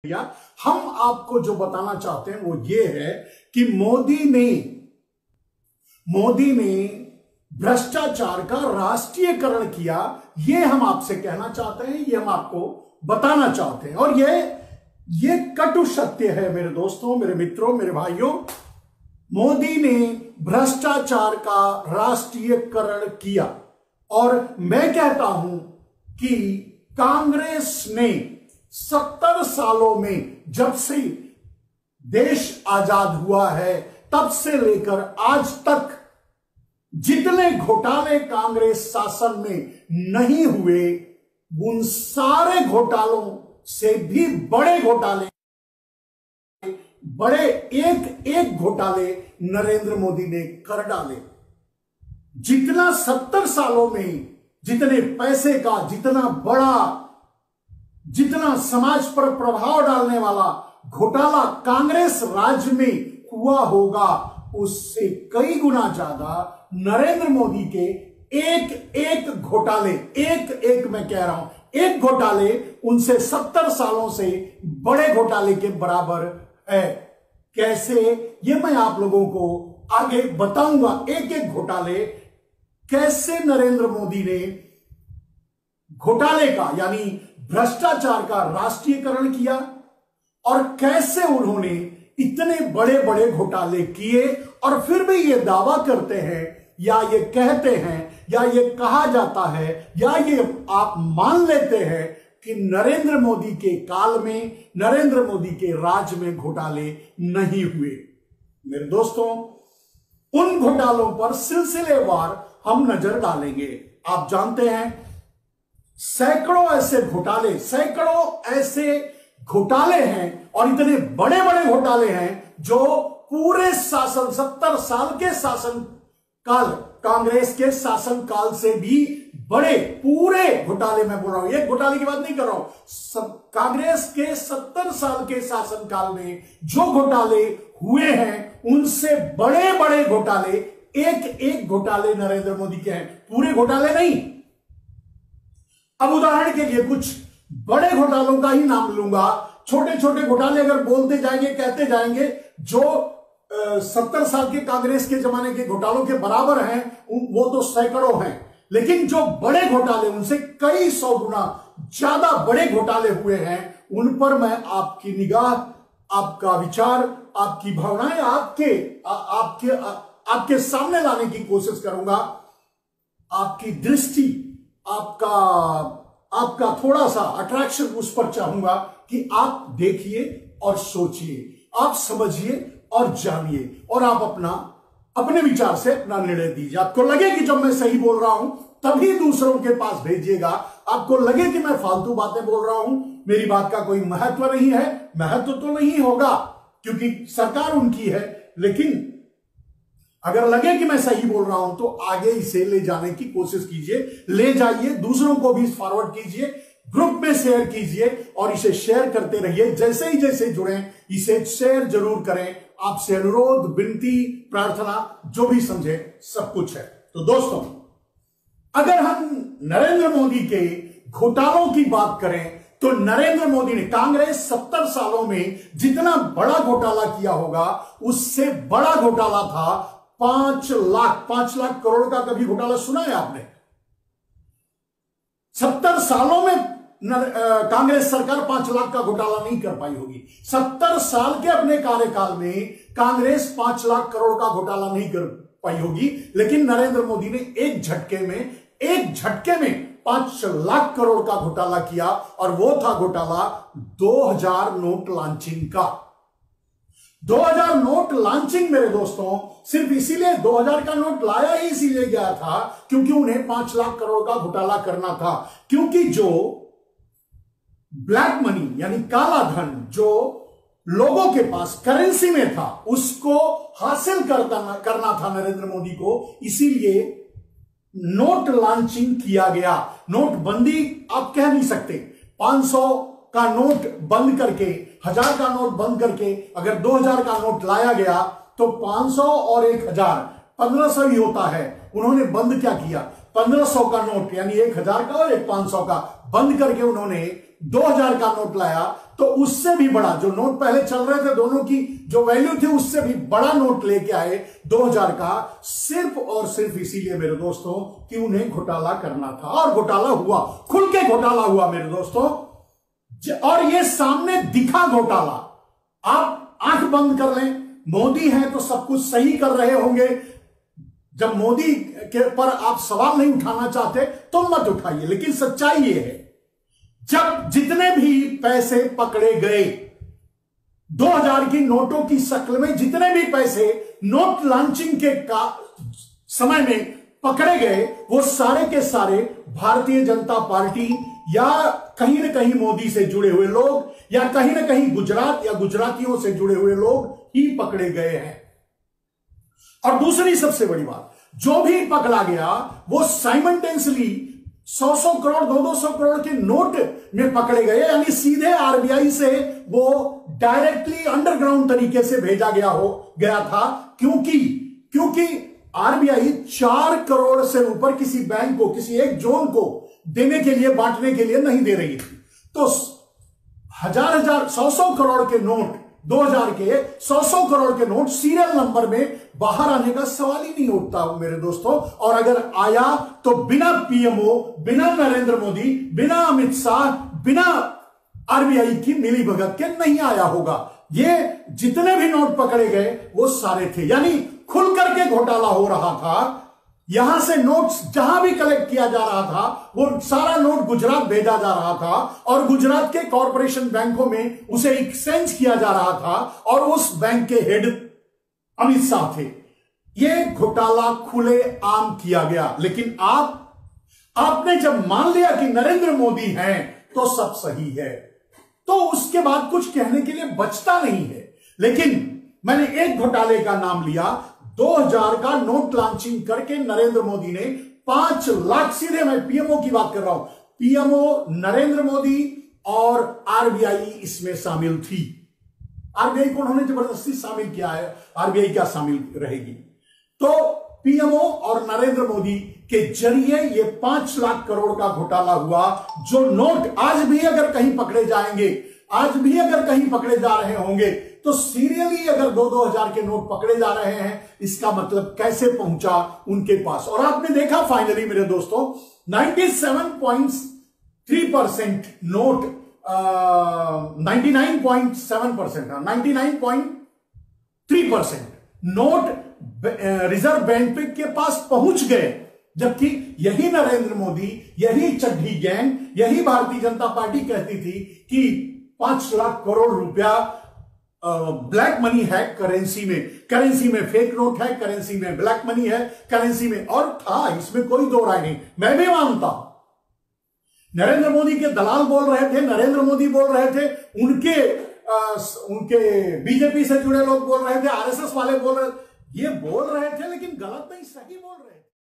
हम आपको जो बताना चाहते हैं वो ये है कि मोदी ने भ्रष्टाचार का राष्ट्रीयकरण किया। ये हम आपसे कहना चाहते हैं, ये हम आपको बताना चाहते हैं। और ये कटु सत्य है मेरे दोस्तों, मेरे मित्रों, मेरे भाइयों। मोदी ने भ्रष्टाचार का राष्ट्रीयकरण किया और मैं कहता हूं कि कांग्रेस ने 70 सालों में, जब से देश आजाद हुआ है तब से लेकर आज तक जितने घोटाले कांग्रेस शासन में नहीं हुए, उन सारे घोटालों से भी बड़े घोटाले, बड़े एक एक घोटाले नरेंद्र मोदी ने कर डाले। जितना 70 सालों में जितने पैसे का, जितना समाज पर प्रभाव डालने वाला घोटाला कांग्रेस राज्य में हुआ होगा, उससे कई गुना ज्यादा नरेंद्र मोदी के एक घोटाले, एक मैं कह रहा हूं, एक घोटाले उनसे 70 सालों से बड़े घोटाले के बराबर है। कैसे, ये मैं आप लोगों को आगे बताऊंगा। एक घोटाले कैसे नरेंद्र मोदी ने घोटाले का यानी भ्रष्टाचार का राष्ट्रीयकरण किया और कैसे उन्होंने इतने बड़े बड़े घोटाले किए और फिर भी ये दावा करते हैं या ये कहते हैं या ये कहा जाता है या ये आप मान लेते हैं कि नरेंद्र मोदी के काल में, नरेंद्र मोदी के राज में घोटाले नहीं हुए। मेरे दोस्तों, उन घोटालों पर सिलसिलेवार हम नजर डालेंगे। आप जानते हैं सैकड़ों ऐसे घोटाले हैं और इतने बड़े बड़े घोटाले हैं जो पूरे शासन 70 साल के शासन काल, कांग्रेस के शासन काल से भी बड़े पूरे घोटाले मैं बोल रहा हूं, एक घोटाले की बात नहीं कर रहा हूं, कांग्रेस के 70 साल के शासन काल में जो घोटाले हुए हैं उनसे बड़े बड़े घोटाले, एक घोटाले नरेंद्र मोदी के हैं, पूरे घोटाले नहीं। अब उदाहरण के लिए कुछ बड़े घोटालों का ही नाम लूंगा। छोटे छोटे घोटाले अगर बोलते जाएंगे, कहते जाएंगे, जो 70 साल के कांग्रेस के जमाने के घोटालों के बराबर हैं, वो तो सैकड़ों हैं, लेकिन जो बड़े घोटाले, उनसे कई 100 गुना ज्यादा बड़े घोटाले हुए हैं, उन पर मैं आपकी निगाह, आपका विचार, आपकी भावनाएं आपके सामने लाने की कोशिश करूंगा। आपकी दृष्टि, आपका थोड़ा सा अट्रैक्शन उस पर चाहूंगा कि आप देखिए और सोचिए, आप समझिए और जानिए और आप अपने विचार से अपना निर्णय दीजिए। आपको लगे कि जब मैं सही बोल रहा हूं तभी दूसरों के पास भेजिएगा। आपको लगे कि मैं फालतू बातें बोल रहा हूं, मेरी बात का कोई महत्व नहीं है, महत्व तो नहीं होगा क्योंकि सरकार उनकी है, लेकिन अगर लगे कि मैं सही बोल रहा हूं तो आगे इसे ले जाने की कोशिश कीजिए, ले जाइए, दूसरों को भी फॉरवर्ड कीजिए, ग्रुप में शेयर कीजिए और इसे शेयर करते रहिए। जैसे ही जुड़े इसे शेयर जरूर करें। आपसे अनुरोध, विनती, प्रार्थना, जो भी समझे सब कुछ है। तो दोस्तों, अगर हम नरेंद्र मोदी के घोटालों की बात करें तो नरेंद्र मोदी ने कांग्रेस 70 सालों में जितना बड़ा घोटाला किया होगा, उससे बड़ा घोटाला था 5 लाख करोड़ का। कभी घोटाला सुना है आपने? 70 सालों में कांग्रेस सरकार 5 लाख का घोटाला नहीं कर पाई होगी। 70 साल के अपने कार्यकाल में कांग्रेस 5 लाख करोड़ का घोटाला नहीं कर पाई होगी, लेकिन नरेंद्र मोदी ने एक झटके में 5 लाख करोड़ का घोटाला किया और वो था घोटाला 2000 नोट लॉन्चिंग का। 2000 नोट लॉन्चिंग मेरे दोस्तों, सिर्फ इसीलिए 2000 का नोट लाया ही इसीलिए गया था क्योंकि उन्हें 5 लाख करोड़ का घोटाला करना था। क्योंकि जो ब्लैक मनी यानी काला धन जो लोगों के पास करेंसी में था, उसको हासिल करना था नरेंद्र मोदी को, इसीलिए नोट लॉन्चिंग किया गया। नोटबंदी आप कह नहीं सकते। 500 का नोट बंद करके, 1000 का नोट बंद करके अगर 2000 का नोट लाया गया तो 500 और 1000 1500 ही होता है। उन्होंने बंद क्या किया? 1500 का नोट यानी 1000 का और 500 का बंद करके उन्होंने 2000 का नोट लाया तो उससे भी बड़ा जो नोट पहले चल रहे थे, दोनों की जो वैल्यू थी उससे भी बड़ा नोट लेके आए 2000 का, सिर्फ और सिर्फ इसीलिए मेरे दोस्तों कि उन्हें घोटाला करना था। और घोटाला हुआ, खुल के घोटाला हुआ मेरे दोस्तों, और ये सामने दिखा घोटाला। आप आंख बंद कर लें, मोदी है तो सब कुछ सही कर रहे होंगे। जब मोदी के पर आप सवाल नहीं उठाना चाहते तो मत उठाइए, लेकिन सच्चाई ये है, जब जितने भी पैसे पकड़े गए 2000 की नोटों की शक्ल में, जितने भी पैसे नोट लॉन्चिंग के समय में पकड़े गए, वो सारे के सारे भारतीय जनता पार्टी या कहीं ना कहीं मोदी से जुड़े हुए लोग या कहीं ना कहीं गुजरात या गुजरातियों से जुड़े हुए लोग ही पकड़े गए हैं। और दूसरी सबसे बड़ी बात, जो भी पकड़ा गया वो साइमल्टेनियसली 100-100 करोड़ 200 करोड़ के नोट में पकड़े गए, यानी सीधे आरबीआई से वो डायरेक्टली अंडरग्राउंड तरीके से भेजा गया था, क्योंकि आरबीआई 4 करोड़ से ऊपर किसी बैंक को, किसी एक जोन को देने के लिए, बांटने के लिए नहीं दे रही थी। तो 100-100 करोड़ के नोट, 2000 के 100 करोड़ के नोट सीरियल नंबर में बाहर आने का सवाल ही नहीं उठता मेरे दोस्तों। और अगर आया तो बिना पीएमओ, बिना नरेंद्र मोदी, बिना अमित शाह, बिना आरबीआई की मिलीभगत के नहीं आया होगा। ये जितने भी नोट पकड़े गए वो सारे थे, यानी खुल करके घोटाला हो रहा था। यहां से नोट्स जहां भी कलेक्ट किया जा रहा था वो सारा नोट गुजरात भेजा जा रहा था, और गुजरात के कॉरपोरेशन बैंकों में उसे एक्सचेंज किया जा रहा था, और उस बैंक के हेड अमित शाह थे। ये घोटाला खुले आम किया गया। लेकिन आपने जब मान लिया कि नरेंद्र मोदी हैं तो सब सही है, तो उसके बाद कुछ कहने के लिए बचता नहीं है। लेकिन मैंने एक घोटाले का नाम लिया, 2000 का नोट लॉन्चिंग करके नरेंद्र मोदी ने 5 लाख, सीधे मैं पीएमओ की बात कर रहा हूं, पीएमओ नरेंद्र मोदी और आरबीआई इसमें शामिल थी। आरबीआई को उन्होंने जबरदस्ती शामिल किया है, आरबीआई क्या शामिल रहेगी। तो पीएमओ और नरेंद्र मोदी के जरिए ये 5 लाख करोड़ का घोटाला हुआ। जो नोट आज भी अगर कहीं पकड़े जाएंगे, आज भी अगर कहीं पकड़े जा रहे होंगे, तो सीरियली अगर 2-2 हजार के नोट पकड़े जा रहे हैं, इसका मतलब कैसे पहुंचा उनके पास। और आपने देखा फाइनली मेरे दोस्तों, 97.3% नोट, 99.7%, 99.3% नोट रिजर्व बैंक के पास पहुंच गए। जबकि यही नरेंद्र मोदी, यही चड्ढी गैंग, यही भारतीय जनता पार्टी कहती थी कि 5 लाख करोड़ रुपया ब्लैक मनी है करेंसी में फेक नोट है, करेंसी में ब्लैक मनी है, करेंसी में, और था, इसमें कोई दो राय नहीं, मैं भी मानता हूं। नरेंद्र मोदी के दलाल बोल रहे थे, नरेंद्र मोदी बोल रहे थे, उनके बीजेपी से जुड़े लोग बोल रहे थे, आरएसएस वाले बोल रहे थे, ये बोल रहे थे, लेकिन गलत नहीं, सही बोल रहे थे।